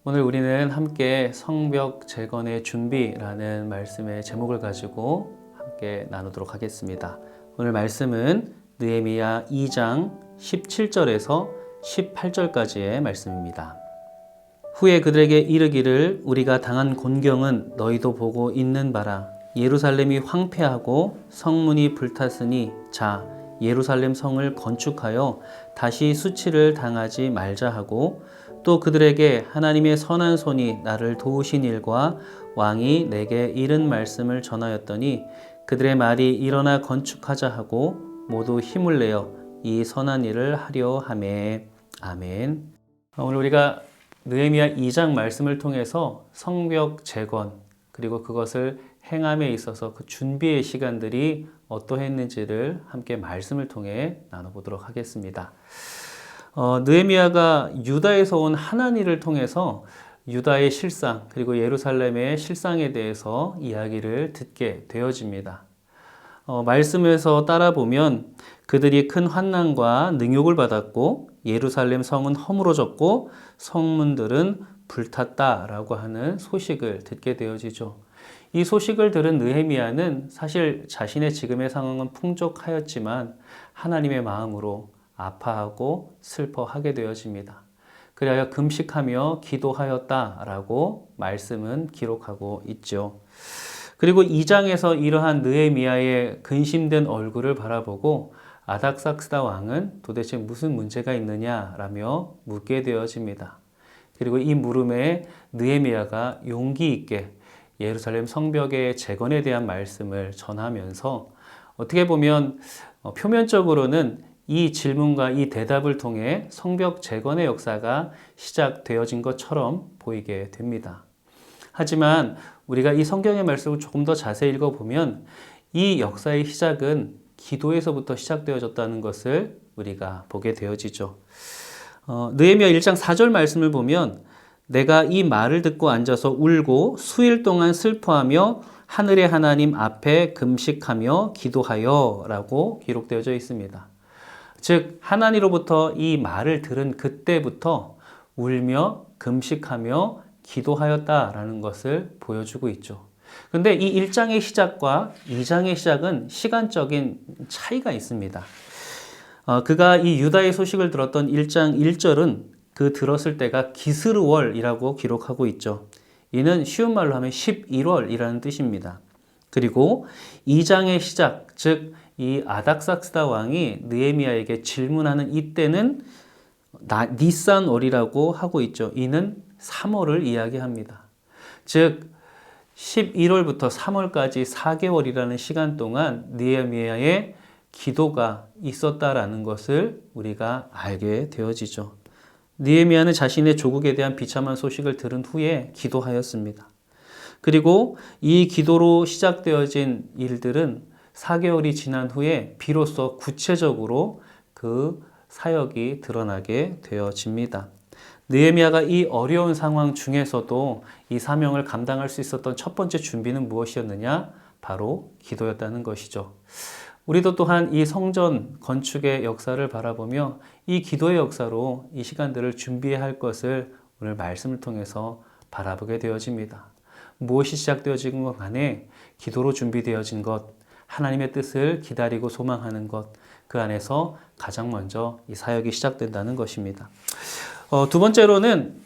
오늘 우리는 함께 성벽 재건의 준비라는 말씀의 제목을 가지고 함께 나누도록 하겠습니다. 오늘 말씀은 느헤미야 2장 17절에서 18절까지의 말씀입니다. 후에 그들에게 이르기를 우리가 당한 곤경은 너희도 보고 있는 바라. 예루살렘이 황폐하고 성문이 불탔으니 자 예루살렘 성을 건축하여 다시 수치를 당하지 말자 하고 또 그들에게 하나님의 선한 손이 나를 도우신 일과 왕이 내게 이른 말씀을 전하였더니 그들의 말이 일어나 건축하자 하고 모두 힘을 내어 이 선한 일을 하려 하매. 아멘. 오늘 우리가 느헤미야 2장 말씀을 통해서 성벽 재건 그리고 그것을 행함에 있어서 그 준비의 시간들이 어떠했는지를 함께 말씀을 통해 나눠보도록 하겠습니다. 느헤미야가 유다에서 온 하나니를 통해서 유다의 실상 그리고 예루살렘의 실상에 대해서 이야기를 듣게 되어집니다. 말씀에서 따라보면 그들이 큰 환난과 능욕을 받았고 예루살렘 성은 허물어졌고 성문들은 불탔다라고 하는 소식을 듣게 되어지죠. 이 소식을 들은 느헤미야는 사실 자신의 지금의 상황은 풍족하였지만 하나님의 마음으로 아파하고 슬퍼하게 되어집니다. 그리하여 금식하며 기도하였다라고 말씀은 기록하고 있죠. 그리고 2장에서 이러한 느헤미야의 근심된 얼굴을 바라보고 아닥삭스다 왕은 도대체 무슨 문제가 있느냐라며 묻게 되어집니다. 그리고 이 물음에 느헤미야가 용기 있게 예루살렘 성벽의 재건에 대한 말씀을 전하면서 어떻게 보면 표면적으로는 이 질문과 이 대답을 통해 성벽 재건의 역사가 시작되어진 것처럼 보이게 됩니다. 하지만 우리가 이 성경의 말씀을 조금 더 자세히 읽어보면 이 역사의 시작은 기도에서부터 시작되어졌다는 것을 우리가 보게 되어지죠. 느헤미야 1장 4절 말씀을 보면 내가 이 말을 듣고 앉아서 울고 수일 동안 슬퍼하며 하늘의 하나님 앞에 금식하며 기도하여 라고 기록되어져 있습니다. 즉 하나님으로부터 이 말을 들은 그때부터 울며 금식하며 기도하였다라는 것을 보여주고 있죠. 그런데 이 1장의 시작과 2장의 시작은 시간적인 차이가 있습니다. 그가 이 유다의 소식을 들었던 1장 1절은 그 들었을 때가 기스르월이라고 기록하고 있죠. 이는 쉬운 말로 하면 11월이라는 뜻입니다. 그리고 2장의 시작, 즉 이 아닥삭스다 왕이 느헤미야에게 질문하는 이때는 니산월이라고 하고 있죠. 이는 3월을 이야기합니다. 즉 11월부터 3월까지 4개월이라는 시간 동안 느헤미야의 기도가 있었다라는 것을 우리가 알게 되어지죠. 느헤미야는 자신의 조국에 대한 비참한 소식을 들은 후에 기도하였습니다. 그리고 이 기도로 시작되어진 일들은 4개월이 지난 후에 비로소 구체적으로 그 사역이 드러나게 되어집니다. 느헤미야가 이 어려운 상황 중에서도 이 사명을 감당할 수 있었던 첫 번째 준비는 무엇이었느냐? 바로 기도였다는 것이죠. 우리도 또한 이 성전 건축의 역사를 바라보며 이 기도의 역사로 이 시간들을 준비해야 할 것을 오늘 말씀을 통해서 바라보게 되어집니다. 무엇이 시작되어진 것 간에 기도로 준비되어진 것, 하나님의 뜻을 기다리고 소망하는 것, 그 안에서 가장 먼저 이 사역이 시작된다는 것입니다. 두 번째로는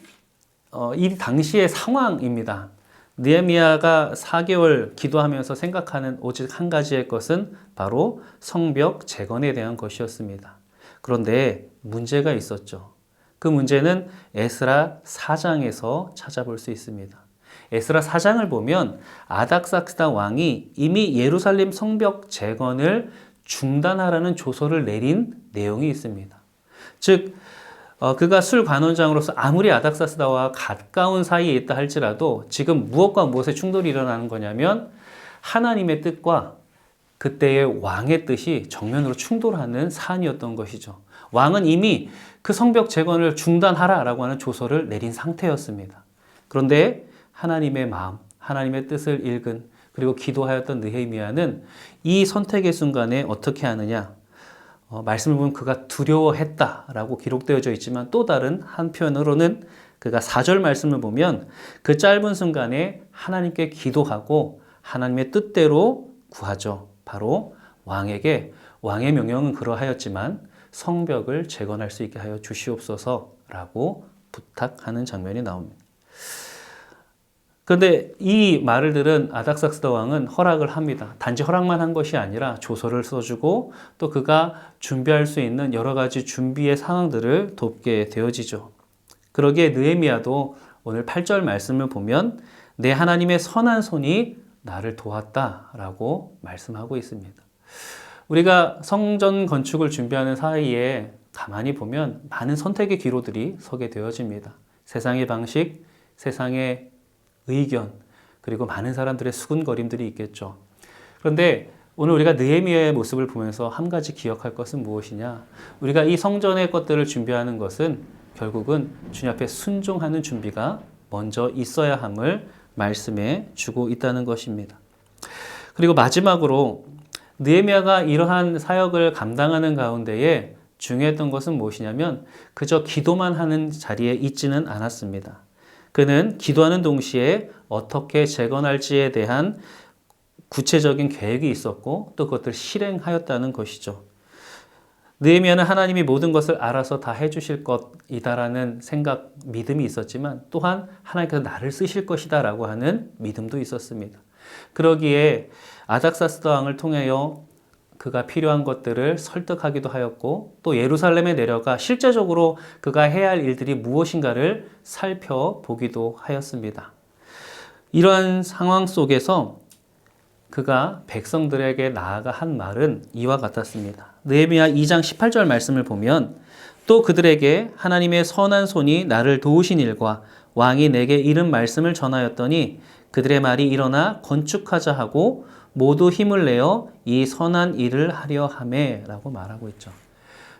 이 당시의 상황입니다. 느헤미야가 4개월 기도하면서 생각하는 오직 한 가지의 것은 바로 성벽 재건에 대한 것이었습니다. 그런데 문제가 있었죠. 그 문제는 에스라 4장에서 찾아볼 수 있습니다. 에스라 4장을 보면 아닥삭스다 왕이 이미 예루살렘 성벽 재건을 중단하라는 조서를 내린 내용이 있습니다. 즉 그가 술관원장으로서 아무리 아닥사스다와 가까운 사이에 있다 할지라도 지금 무엇과 무엇의 충돌이 일어나는 거냐면 하나님의 뜻과 그때의 왕의 뜻이 정면으로 충돌하는 사안이었던 것이죠. 왕은 이미 그 성벽 재건을 중단하라라고 하는 조서를 내린 상태였습니다. 그런데 하나님의 마음, 하나님의 뜻을 읽은 그리고 기도하였던 느헤미야는 이 선택의 순간에 어떻게 하느냐? 말씀을 보면 그가 두려워했다라고 기록되어져 있지만 또 다른 한편으로는 그가 4절 말씀을 보면 그 짧은 순간에 하나님께 기도하고 하나님의 뜻대로 구하죠. 바로 왕에게 왕의 명령은 그러하였지만 성벽을 재건할 수 있게 하여 주시옵소서라고 부탁하는 장면이 나옵니다. 그런데 이 말을 들은 아닥삭스다 왕은 허락을 합니다. 단지 허락만 한 것이 아니라 조서를 써주고 또 그가 준비할 수 있는 여러 가지 준비의 상황들을 돕게 되어지죠. 그러기에 느헤미야도 오늘 8절 말씀을 보면 내 하나님의 선한 손이 나를 도왔다라고 말씀하고 있습니다. 우리가 성전 건축을 준비하는 사이에 가만히 보면 많은 선택의 기로들이 서게 되어집니다. 세상의 방식, 세상의 의견, 그리고 많은 사람들의 수군거림들이 있겠죠. 그런데 오늘 우리가 느헤미야의 모습을 보면서 한 가지 기억할 것은 무엇이냐? 우리가 이 성전의 것들을 준비하는 것은 결국은 주님 앞에 순종하는 준비가 먼저 있어야 함을 말씀해 주고 있다는 것입니다. 그리고 마지막으로 느헤미야가 이러한 사역을 감당하는 가운데에 중요했던 것은 무엇이냐면 그저 기도만 하는 자리에 있지는 않았습니다. 그는 기도하는 동시에 어떻게 재건할지에 대한 구체적인 계획이 있었고 또 그것들을 실행하였다는 것이죠. 느헤미야는 하나님이 모든 것을 알아서 다 해주실 것이다라는 생각, 믿음이 있었지만 또한 하나님께서 나를 쓰실 것이다라고 하는 믿음도 있었습니다. 그러기에 아닥사스다 왕을 통하여 그가 필요한 것들을 설득하기도 하였고 또 예루살렘에 내려가 실제적으로 그가 해야 할 일들이 무엇인가를 살펴보기도 하였습니다. 이러한 상황 속에서 그가 백성들에게 나아가 한 말은 이와 같았습니다. 느헤미야 2장 18절 말씀을 보면 또 그들에게 하나님의 선한 손이 나를 도우신 일과 왕이 내게 이른 말씀을 전하였더니 그들의 말이 일어나 건축하자 하고 모두 힘을 내어 이 선한 일을 하려 하매 라고 말하고 있죠.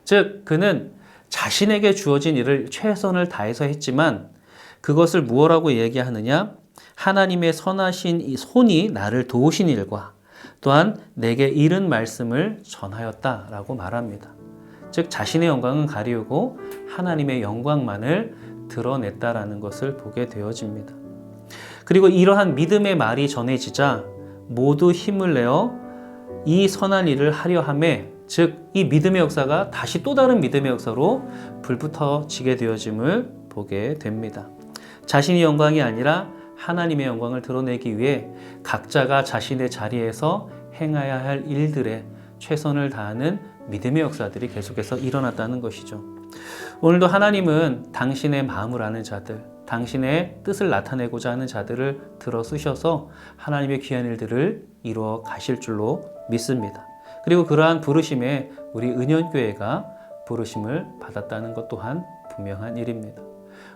즉 그는 자신에게 주어진 일을 최선을 다해서 했지만 그것을 무엇라고 얘기하느냐? 하나님의 선하신 이 손이 나를 도우신 일과 또한 내게 이른 말씀을 전하였다라고 말합니다. 즉 자신의 영광은 가리우고 하나님의 영광만을 드러냈다라는 것을 보게 되어집니다. 그리고 이러한 믿음의 말이 전해지자 모두 힘을 내어 이 선한 일을 하려 하매, 즉 이 믿음의 역사가 다시 또 다른 믿음의 역사로 불붙어지게 되어짐을 보게 됩니다. 자신의 영광이 아니라 하나님의 영광을 드러내기 위해 각자가 자신의 자리에서 행해야 할 일들에 최선을 다하는 믿음의 역사들이 계속해서 일어났다는 것이죠. 오늘도 하나님은 당신의 마음을 아는 자들, 당신의 뜻을 나타내고자 하는 자들을 들어 쓰셔서 하나님의 귀한 일들을 이루어 가실 줄로 믿습니다. 그리고 그러한 부르심에 우리 은연교회가 부르심을 받았다는 것 또한 분명한 일입니다.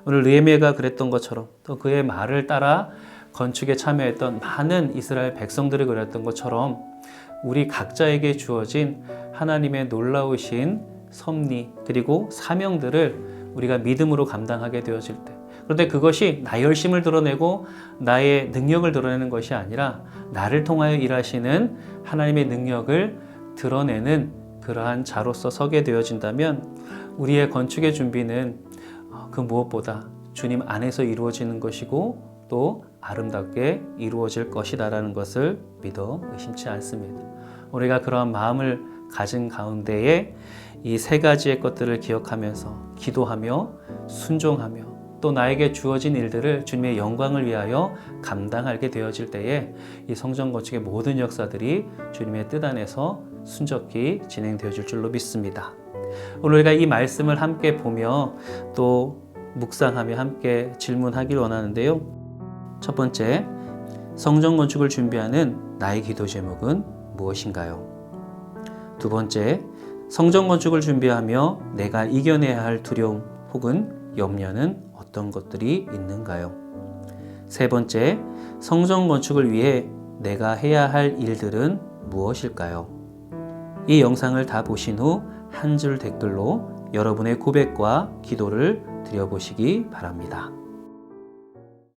오늘 느헤미야가 그랬던 것처럼 또 그의 말을 따라 건축에 참여했던 많은 이스라엘 백성들이 그랬던 것처럼 우리 각자에게 주어진 하나님의 놀라우신 섭리 그리고 사명들을 우리가 믿음으로 감당하게 되어질 때, 그런데 그것이 나의 열심을 드러내고 나의 능력을 드러내는 것이 아니라 나를 통하여 일하시는 하나님의 능력을 드러내는 그러한 자로서 서게 되어진다면 우리의 건축의 준비는 그 무엇보다 주님 안에서 이루어지는 것이고 또 아름답게 이루어질 것이다라는 것을 믿어 의심치 않습니다. 우리가 그러한 마음을 가진 가운데에 이 세 가지의 것들을 기억하면서 기도하며 순종하며 또 나에게 주어진 일들을 주님의 영광을 위하여 감당하게 되어질 때에 이 성전 건축의 모든 역사들이 주님의 뜻 안에서 순적히 진행되어질 줄로 믿습니다. 오늘 우리가 이 말씀을 함께 보며 또 묵상하며 함께 질문하길 원하는데요. 첫 번째, 성전 건축을 준비하는 나의 기도 제목은 무엇인가요? 두 번째, 성전 건축을 준비하며 내가 이겨내야 할 두려움 혹은 염려는 어떤 것들이 있는가요? 세 번째, 성전 건축을 위해 내가 해야 할 일들은 무엇일까요? 이 영상을 다 보신 후 한 줄 댓글로 여러분의 고백과 기도를 드려보시기 바랍니다.